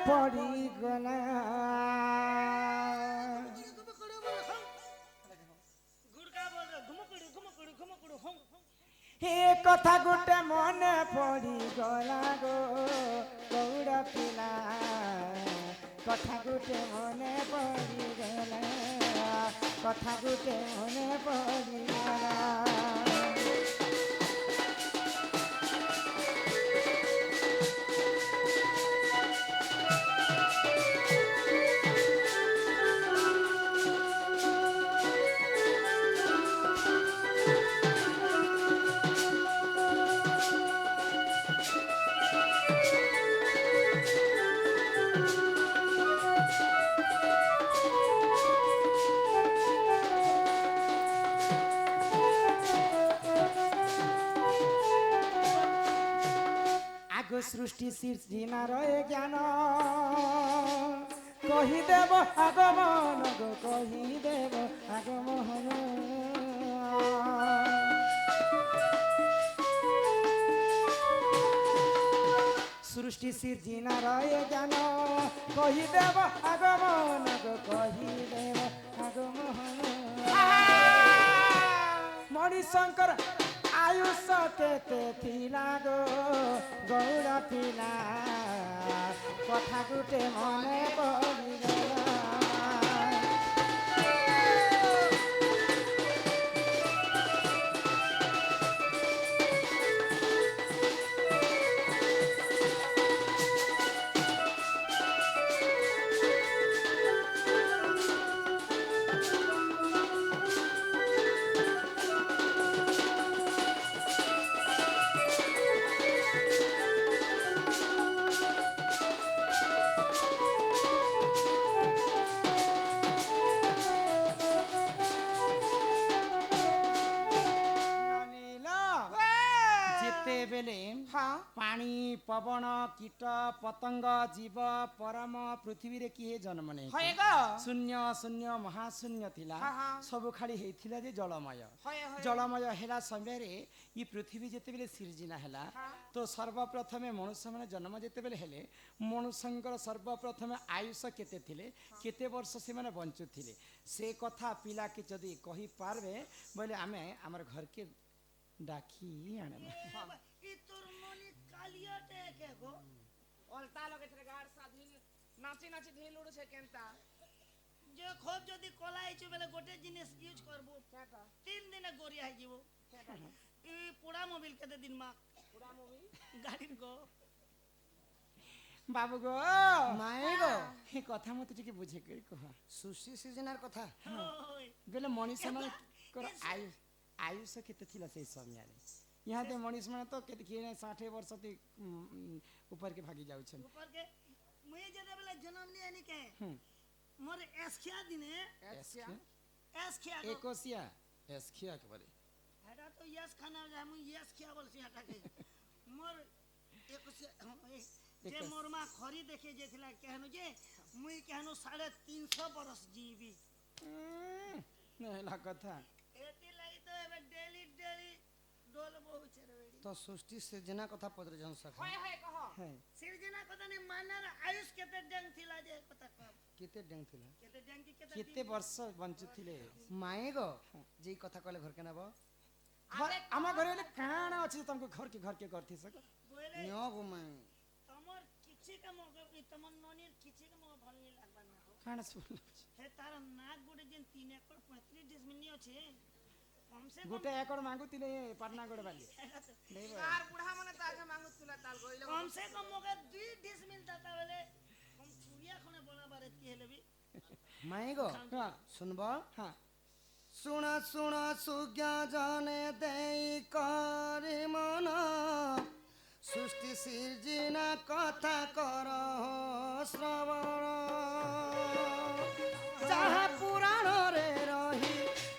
पड़ी गला हे कथा गोटे मने पड़ी गला गो गौड़ पिला कथा गोटे मने पड़ी गला कथा गोटे मने पड़ी गला सृष्टि सृजना रहे ज्ञान कहीदेव आगमन गो कहीदेव आगमन सृष्टि सृजना रहे ज्ञान कहीदेव आगमन गो कहीदेव आगमन मणिशंकर आयुष केते थिला गो गौड़ पिला कथा गुटे मने पड़ी गला पानी पवन कीट पतंग जीव परम पृथ्वी रे किए जन्म नहीं शून्य शून्य महाशून्य थिला सब खाली हेथिला जे जलमय जलमय हेला समय रे ई पृथ्वी जेते बेले सिरजिना हेला तो सर्वप्रथमे मनुष्य माने जन्म जेते बेले हेले मनुष्यंकर सर्वप्रथमे आयुष केते थिले केते वर्ष से माने बंचु थिले से कथा पिला के जदी कहि पारबे बोले आमे हमर घर के डाकी आने অলতা লগে থেকে গাড় সাধি নাচি নাচি ঢিল উড়ছে কেনতা যে খুব যদি কলাইছো বেলে গোটে জিনিস ইউজ করবো তিন দিনে গড়িয়া হই যাব ই পোড়া মোবিল কেতে দিন মা পোড়া মোবিল গাড়ি গো बाबू गो माए गो हे कथा मते टिके बुझे करी कह सुशी सीजनर कथा बेले मनीष माने कर आयुष केते थिला से समय रे यहाँ ते मनीष माने तो केते किने 60 वर्ष ते ऊपर के भागी जाउ छन ऊपर के मुई जदे बेले जन्म नि आनी के मोर एसखिया दिने एसखिया एसखिया के बारे हेडा तो यस खाना जा मुई यस खिया बोलसी हटा के मोर एकोसिया जे मोर मा खरी देखे जेथिला कहनु जे मुई कहनु 350 बरस जीवी नहला कथा एती लाई तो एबे डेली डेली डोल बहु चरवेडी तो सृष्टि सृजना कथा पत्र जन सखा है कह सृजना कथा ने मानर आयुष केते डेंग थिला जे कथा कह केते डेंग थिला केते डेंग की केते वर्ष बंचु थिले माए गो जे कथा कहले घर के नबो आमा घरे ले काना अछि तुमको घर के करथि सक न्यो गो माए तमर किछि के मगे तमन ननीर किछि के मगे भल नि लागबा ना काना सुन हे तार नाक गोटे जेन 3 एकड़ 35 डिसमिल अछि कम से गोटे एकड़ मांगु तिले पटना गोड़ वाली नहीं यार बुढ़ा मने ताके मांगु तुला ताल गइले कम से कम मगे 2 डिसमिल दाता बेले हम पुरिया खने बना बारे की हेले भी माई गो सुनबो हां सुन सुन सुज्ञा जाने देई करि मन सृष्टि सृजना कथा कर श्रवण जहाँ पुराण रे रही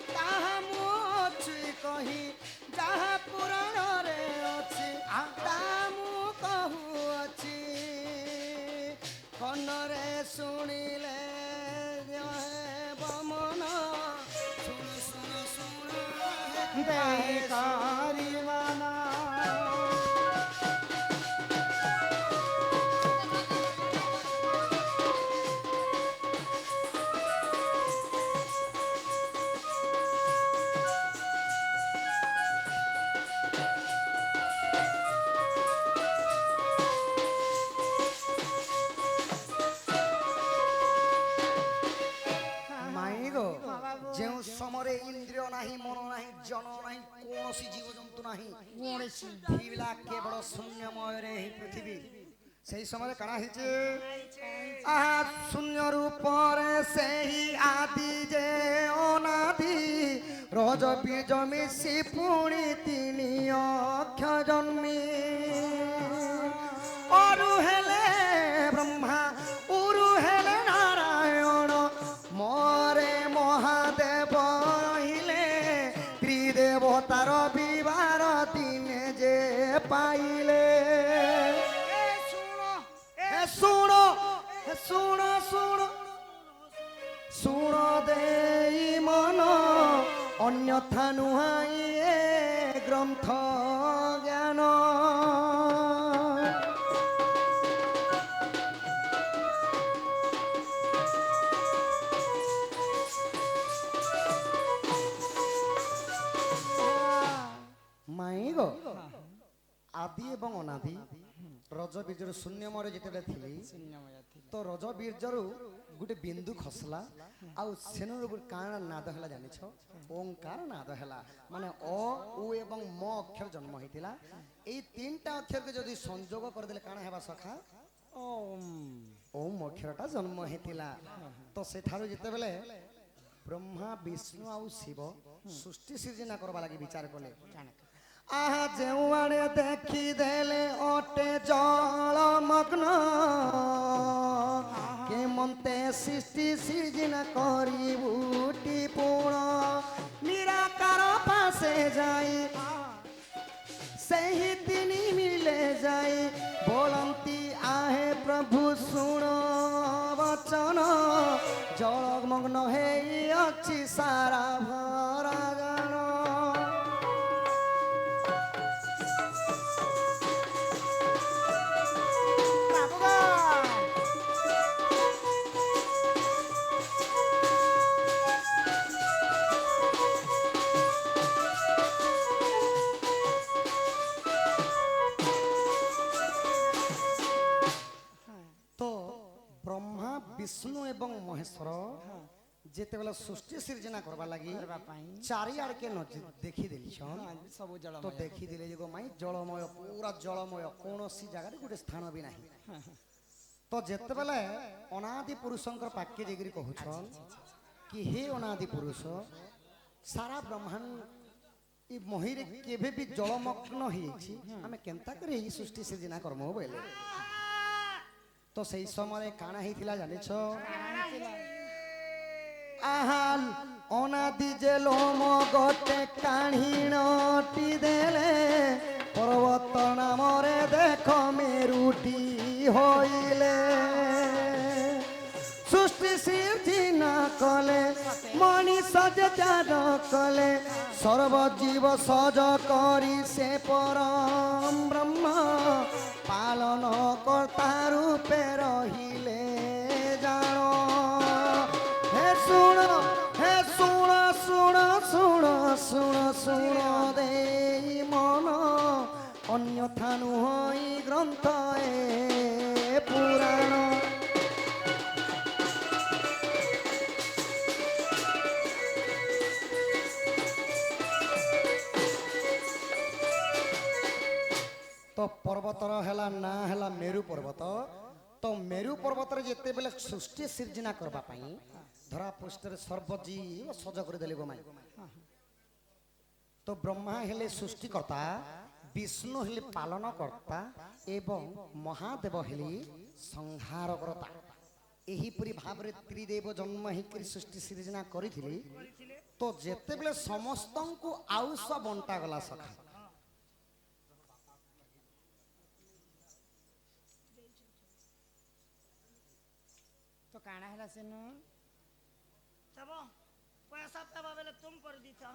ताहा मुझी कही जहाँ पुराण रे अछि तामु कहू अछि कन रे सुनिले बमन सुन सुन सुन देई करि मन ନାହିଁ ମନ ନାହିଁ ଜନ ନାହିଁ କୌଣସି ଜୀବଜନ୍ତୁ ନାହିଁ କୌଣସି ଥିଲା କେବଳ ଶୂନ୍ୟମୟରେ ଏହି ପୃଥିବୀ ସେହି ସମୟରେ କାଣା ହେଇଛି ଆହା ଶୂନ୍ୟ ରୂପରେ ସେହି ଆଦି ଯେ ଅନାଦି ରଜ ବୀଜ ମିଶି ପୁଣି ତିନି ଅକ୍ଷ ଜନ୍ମି ଅରୁ ହେଲେ ବ୍ରହ୍ମା ଉରୁ ହେଲେ ନାରାୟଣ ମରେ ମହାଦେବ ରହିଲେ ତ୍ରିଦେବତାର ବିବାର ଦିନେ ଯେ ପାଇଲେ ଶୁଣ ଶୁଣ ଶୁଣ ଶୁଣ ଦେଇ ମନ ଅନ୍ୟଥା ନୁହାଇ ଏ ଗ୍ରନ୍ଥ ଜ୍ଞାନ ମାଇଗ ଆଦି ଏବଂ ଅନାଦି ରଜ ବୀଜରୁ ଶୂନ୍ୟମୟରେ ଯେତେବେଳେ ଥିଲି ଶୂନ୍ୟମୟ ଥିଲା ତ ରଜ ବୀଜରୁ ଗୋଟେ ବିନ୍ଦୁ ଖସଲା ଆଉ ସେନରୁ ଗୋଟେ କାଣ ନାଦ ହେଲା ଜାଣିଛ ଓଙ୍କାର ନାଦ ହେଲା ମାନେ ଅ ଉ ଏବଂ ମ ଅକ୍ଷର ଜନ୍ମ ହେଇଥିଲା ଏଇ ତିନିଟା ଅକ୍ଷରକୁ ଯଦି ସଂଯୋଗ କରିଦେଲେ କାଣ ହେବା ସଖା ଓମ୍ ଅକ୍ଷରଟା ଜନ୍ମ ହେଇଥିଲା ତ ସେଠାରୁ ଯେତେବେଳେ ବ୍ରହ୍ମା ବିଷ୍ଣୁ ଆଉ ଶିବ ସୃଷ୍ଟି ସୃଜନା କରବା ଲାଗି ବିଚାର କଲେ ଆହା ଯେଉଁଆଡ଼େ ଦେଖିଦେଲେ ଅଟେ ଜଳମଗ୍ନ କେମନ୍ତେ ସୃଷ୍ଟି ସୃଜନା କରିବୁଟି ପୁଣ ନିରାକାର ପାଶେ ଯାଇ ସେହି ତିନି ମିଳେ ଯାଇ ବୋଲନ୍ତି ଆହେ ପ୍ରଭୁ ଶୁଣ ବଚନ ଜଳମଗ୍ନ ହେଇ ଅଛି ସାରା ଭରା ଗାନ ବିଷ୍ଣୁ ଏବଂ ମହେଶ୍ୱର ଯେତେବେଳେ ସୃଷ୍ଟି ସୃଜନା କରବା ଲାଗି ଚାରିଆଡ଼କେ ଦେଖିଦେଲିଛନ୍ ସବୁ ଜଳ ତ ଦେଖିଦେଲେ ଯେ ମାଇ ଜଳମୟ ପୁରା ଜଳମୟ କୌଣସି ଜାଗାରେ ଗୋଟେ ସ୍ଥାନ ବି ନାହିଁ ତ ଯେତେବେଳେ ଅନାଦି ପୁରୁଷଙ୍କର ପାଖେ ଯାଇକରି କହୁଛନ୍ କି ହେ ଅନାଦି ପୁରୁଷ ସାରା ବ୍ରହ୍ମାଣ୍ଡ ଏ ମହିରେ କେବେ ବି ଜଳମଗ୍ନ ହେଇଯାଇଛି ଆମେ କେନ୍ତା କରି ଏହି ସୃଷ୍ଟି ସୃଜନା କର୍ମ ବୋଇଲେ ତ ସେଇ ସମୟରେ କାଣା ହେଇଥିଲା ଜାଣିଛ ଆହାଲ ଅନାଦି ଯେ ଲୋମ ଗୋଟେ କାଢ଼ିଣଟି ଦେଲେ ପର୍ବତ ନାମରେ ଦେଖ ମେରୁଟି ହୋଇଲେ ସୃଷ୍ଟି ସୃଜନା କଲେ ମଣିଷ ଯେ ଚାର କଲେ ସର୍ବଜୀବ ସଜ କରି ସେ ପରମ ବ୍ରହ୍ମ ପାଳନ କର୍ତ୍ତା ରୂପେ ରହିଲେ ଜାଣ হে শুণ শুণ শুণ শুণ শুণ দেই মন অন্যথা নুহই গ্রন্থ এ পুরাণ তো পর্বতর হেলা না হেলা মেরু পর্বত তো মেরু পর্বতরে যেতেবেলে সৃষ্টি সৃজনা করবা পাই ধরা পৃষ্ঠরে সর্বজীব সজ করে দেলে গোমাই তো ব্রহ্মা হেলে সৃষ্টিকর্তা বিষ্ণু হেলে পালন কর্তা এবং মহাদেব হেলে সংহার কর্তা এহিপরি ভাবে ত্রিদেব জন্ম হইকি সৃষ্টি সৃজনা করিଥିଲେ তো যেতেবেলে সমস্তଙ୍କୁ আউষ বন্টা গলা সখা तो काना है सेनु तब पैसा तब बेले तुम कर दी था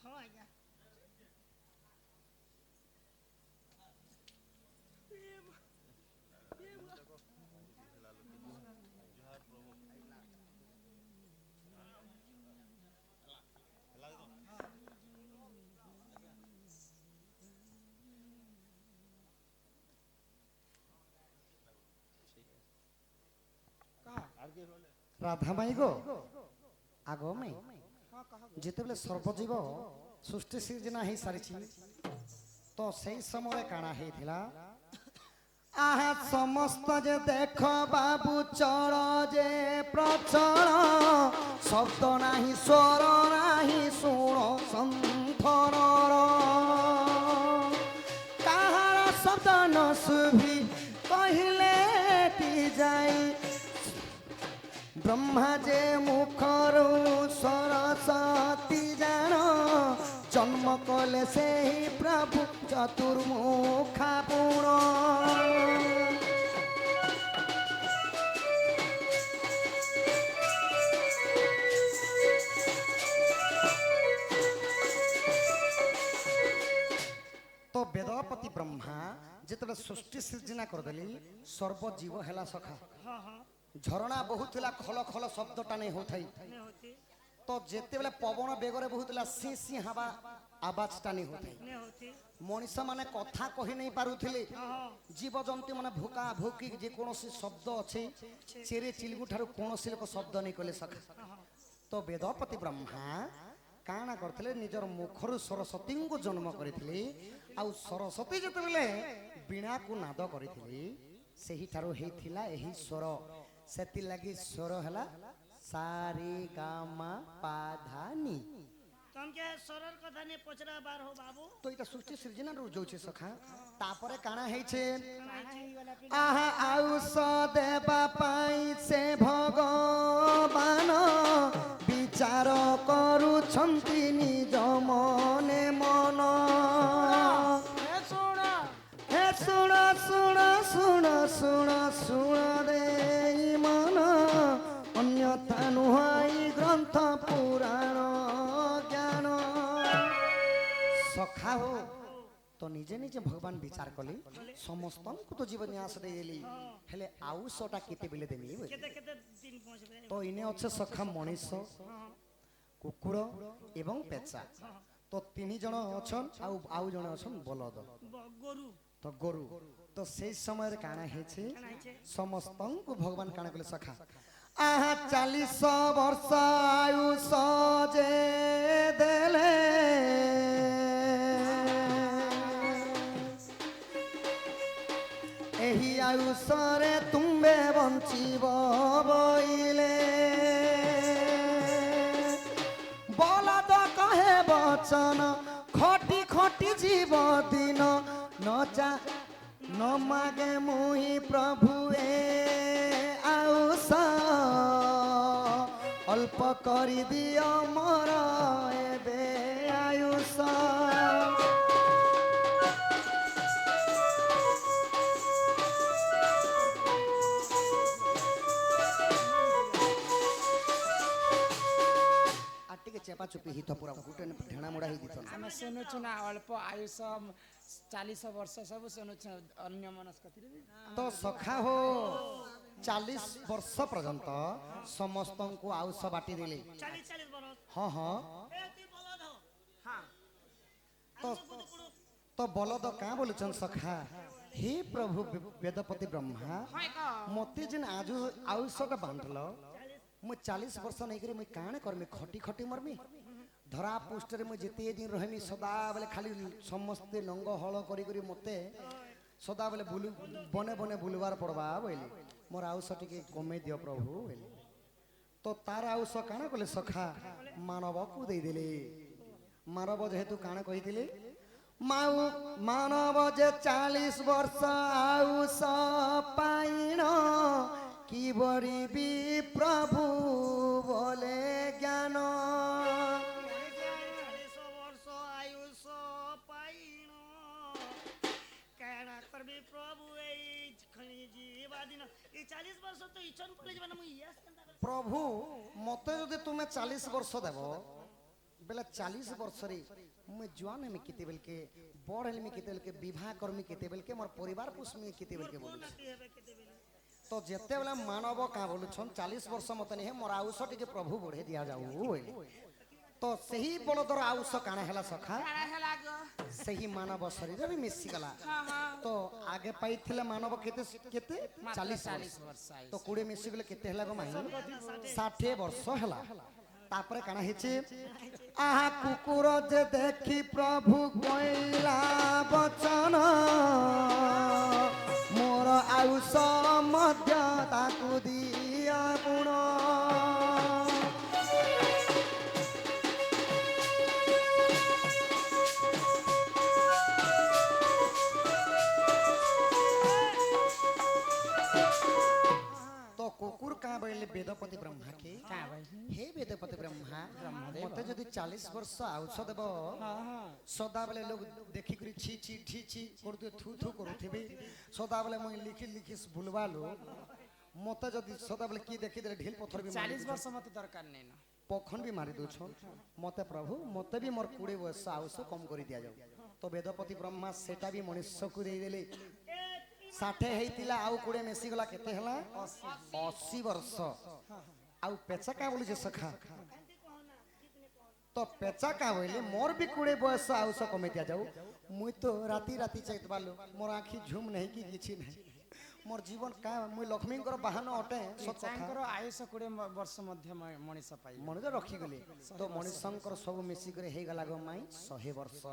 हाँ आज्ञा রাধা মাই গো আগ মাই যেতেবেলে সর্বজীব সৃষ্টি সৃজনা হয়ে সারিছি তো সেই সময় কাଣା হয়েছিল আহা সমস্ত যে দেখ বাবু চল যে প্রচল শব্দ নাহি স্বর নাহি শুণ সন্থর কাহার শব্দ ন শুভি কহিলে তি যাই ব্রহ্মা যে মুখর সরস্বতী জান জন্ম কলে সেই প্রভু চতুর্মুখা পুণ তো বেদপতি ব্রহ্মা যেতবে সৃষ্টি সৃজনা করদেলি সর্বজীব হেলা সখা ঝরଣା বহুଥିଲା ଖଲ ଖଲ ଶବ୍ଦଟା ନେଇ ହଉଥାଇ ତ ଯେତେବେଳେ ପବନ ବେଗରେ ବହୁଥିଲା ସି ସି ହାବା ଆବାଜଟା ନେଇ ହଉଥାଇ ମଣିଷ ମାନେ କଥା କହି ନେଇ ପାରୁଥିଲେ ଜୀବଜନ୍ତୁ ମାନେ ଭୁକା ଭୁକି ଯେକୌଣସି ଶବ୍ଦ ଅଛି ଚେରେ ଚିଲିକୁ ଠାରୁ କୌଣସି ଲୋକ ଶବ୍ଦ ନେଇ କଲେ ସଖା ତ ବେଦପତି ବ୍ରହ୍ମା କାଣା କରିଥିଲେ ନିଜର ମୁଖରୁ ସରସ୍ୱତୀଙ୍କୁ ଜନ୍ମ କରିଥିଲେ ଆଉ ସରସ୍ୱତୀ ଯେତେବେଳେ ବୀଣାକୁ ନାଦ କରିଥିଲେ ସେହିଠାରୁ ହେଇଥିଲା ଏହି ସ୍ୱର ସେଥିଲାଗି ସ୍ୱର ହେଲା ସାରେ ଗାମା ପାଧାନି ତମକେ ସରର କଥା ନେ ପଚରା ବାର ହୋ ବାବୁ ତ ଏଟା ସୃଷ୍ଟି ସୃଜନା ରୁ ଯାଉଛି ସଖା ତାପରେ କାଣା ହେଇছে ଆହା ଆଉଷ ଦେବା ପାଇଁ ସେ ଭଗବାନ ବିଚାର କରୁଛନ୍ତି ନିଜ ମନେ ମନ হে শুণ শুণ শুণ শুণ শুণ রে মন অন্যথা নুহাই গ্রন্থ পুরাণ জ্ঞান সখা হো তো নিজে নিজে ভগবান বিচার কলে সমস্তଙ୍କୁ তো জীবন ন্যাস দেইলি হেলে আউসটা কেতে বেলে দেমি কেতে কেতে দিন পৌঁছবে তো ইনে আছে সখা মଣିষ কুকুর এবং পেঁচা তো তিনি জন অছন আউ জন অছন বলদ গরু তো গরু তো সেই সময়ের কাଣା হয়েছে সমস্তଙ୍କୁ ভগবান কাଣା কলে সখা আহা 40 বর্ষ আয়ুষ যে দেলে ଏହି ଆୟୁଷରେ ତୁମ୍ଭେ ବଞ୍ଚିବ ବୋଇଲେ ବଲଦ କହେ ବଚନ ଖଟି ଖଟି ଯିବ ଦିନ ନ ମାଗେ ମୁହିଁ ପ୍ରଭୁ ଏ ଆୟୁଷ ଅଳ୍ପ କରିଦିଅ ମୋର ଏବେ ଆୟୁଷ চেপা চুপি হিত পুরা গুটে ঢেଣା মোড়া হই দিত ଆମେ ଶୁଣୁଛୁ ନା ଅଳ୍ପ ଆୟୁଷ 40 ବର୍ଷ ସବୁ ଶୁଣୁଛୁ ଅନ୍ୟ ମନସ୍କତିରେ তো সখা হো 40 বর্ষ পর্যন্ত সমস্তଙ୍କୁ আউষ বাটি দিলে 40 বরস হ্যাঁ হ্যাঁ এ তুই বলদ হো হ্যাঁ তো তো বলদ কা বলছেন সখা হে প্রভু বেদপতি ব্রহ্মা মতে যেন আজ আউষটা বাঁধল মু 40 বর্ষ নেইকরি মুই কাণ করমি খটি খটি মরমি ধরা পুষ্টরে মু যেতে দিন রহমি সদা বেলে খালি সমস্ত নঙ্গ হল করি করি মতে সদা বেলে বুলু বনে বনে বুলবার পড়বা বইলি মোর আউষ টিকে কমে দিও প্রভু বইলি তো তার আউষ কাণ কলে সখা মানবকু দেই দিলে মানব যেহেতু কাণ কইতিলে মানব যে 40 বর্ষ আউষ পাইন কি বরিবি প্রভু বলে জ্ঞান 40 বর্ষ আয়ুষ পাইন কেনা করবি প্রভু এই খনি জীবা দিন এই 40 বর্ষ তো ইচ্ছন পড়ে যাবে না মুই ইয়াস কেনতা প্রভু মতে যদি তুমি 40 বর্ষ দেব বেলা 40 বর্ষরে মুই জোয়ান হেমি কেতে বেলকে বড় হেমি কেতে বেলকে বিবাহ কর্মী কেতে বেলকে মোর পরিবার পুষ্মি কেতে বেলকে বলুছি তো যেতে বেলা মানব কা বলুছন 40 বর্ষ মতে নেহে মোর আউষ টিকে প্রভু বঢ়ে দিয়া যাও तो सही बलदर आउस काना हैला सखा काना हेला गो सही मानव शरीर भी मिसी गला हां हां तो आगे पाइथिले मानव केते केते 40 वर्ष आयु तो कुड़े मिसी गले केते हैला गो माई 60 वर्ष हैला तापरे काना हिचे आहा कुकुर जे देखी प्रभु कइला वचन मोर आयुष मध्य ताकु दिया गुण तो कुकुर का बोले वेदपति ब्रह्मा के का भाई हे वेदपति ब्रह्मा मते जदि 40 वर्ष आयुष देब हां हां सदा बेले लोग देखी करी छी छी ठी छी करते थू थू करूथिबे सदा बेले मैं लिखी लिखी भूलवा लो मते जदि सदा बेले की देखि दे ढील पत्थर भी 40 वर्ष मत दरकार नै न पखन भी मारी दोछ मते प्रभु मते भी मोर 20 वर्ष आयुष कम करी दिया जाऊ तो वेदपति ब्रह्मा सेटा भी मनुष्य को दे देले 60 हेतिला आउ कुड़े मेसी गला केते हला 80 वर्ष आउ पेचा का बोली जे सखा तो पेचा का बोले मोर भी 20 वर्ष आउस कमे दिया जाऊ मुई तो राती राती चैत बालो मोर आखी झुम नहीं की किछि नहीं मोर जीवन का मुई लक्ष्मी कर बहान अटे सत तांकर आयुष 20 वर्ष मध्य मनीष पाई मन रखी गले तो मनुष्यंकर सब मिसी करे हे गला गो माई 100 वर्ष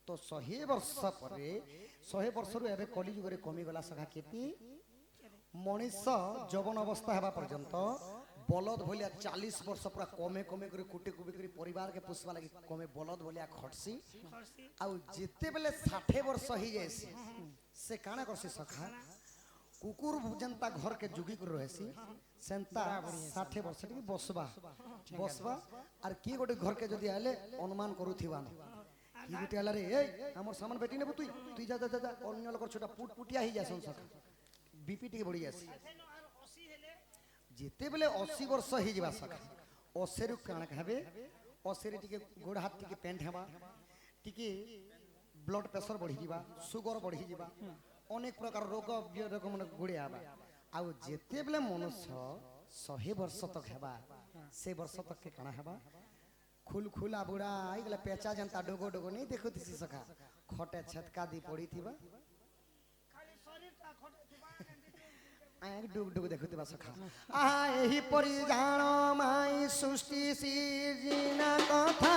तो 100 वर्ष परे 100 वर्ष रु एबे कली जुगरे कमी गला सखा केती मनुष्य जवन अवस्था हेबा पर्यंत बलद भलिया 40 वर्ष पूरा कमे कमे करे कुटी कुटी करे परिवार के पुष्पा लगी कमे बलद भलिया खटसी आउ जेते बेले 60 वर्ष ही जैसी से काना करसी सखा कुकुर जनता घर के जुगी कर रहसी सेंता 60 वर्ष की बसबा बसबा और की गोटे घर के जदी आले अनुमान करूथिबा की गोटे आला रे ए हमर सामान बेटी नेबु तुई तुई जा जा जा अन्य लोकर छोटा पुट पुटिया ही जासन सखा बीपी टी बढ़ी जासी जेते बेले 80 वर्ष ही जिबा सखा 80 रु काना खाबे 80 रे टिके गोड़ हाथ टिके पेंट हेबा टिके ब्लड प्रेशर बढ़ी जिबा सुगर बढ़ी जिबा अनेक प्रकार रोग रोग मन गुड़े आबा आउ जेते बेले मनुष्य 100 वर्ष तक हेबा से वर्ष तक के काना हेबा खुल खुला बुढ़ा आई गला पेचा जनता डोगो डोगो नहीं देखो तिसी सखा खटे छटका दी पड़ी थीबा खाली शरीर ता खटे थिबा आय डुग डुग देखो तिबा सखा आहा एही परि जान माई सृष्टि सिरजिना कथा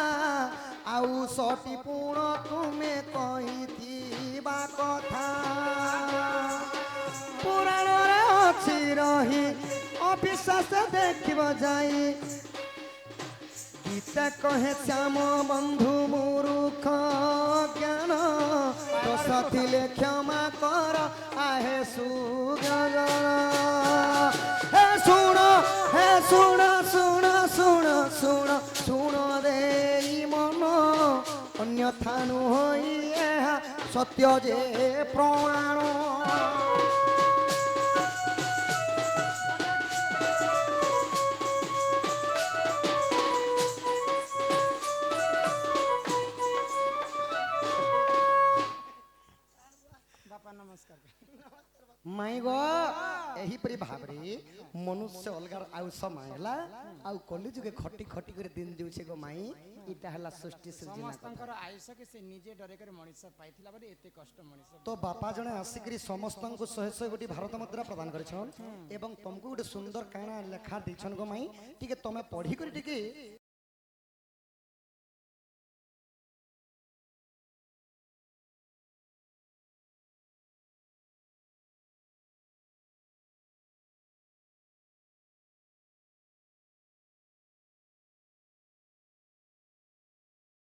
आउ सटी पूर्ण तुमे कहि थीबा कथा पुराण रे अछि रही अविश्वास देखिब जाई गीता कहे श्याम बंधु मूर्ख ज्ञान दोष थिले क्षमा कर आहे सुगन हे सुण सुण सुण सुण सुण रे मन अन्यथा नुहई ଏହା सत्य जे प्रमाण माई गो एही परि भाबरे मनुष्य अलगार आयुष मायला आउ कॉलेज के खटी खटी करे दिन दिउछे गो माई इटा हला सृष्टि सृजना समस्तंकर आयुष के से निजे डरे करे मनीष पाइथिला बरे एते कष्ट मनीष तो बापा जने आसिकरी समस्तंको 100 गोटी भारत मुद्रा प्रदान करछन एवं तुमको गोटे सुंदर काना लेखा दिछन गो माई टिके तमे पढी करी टिके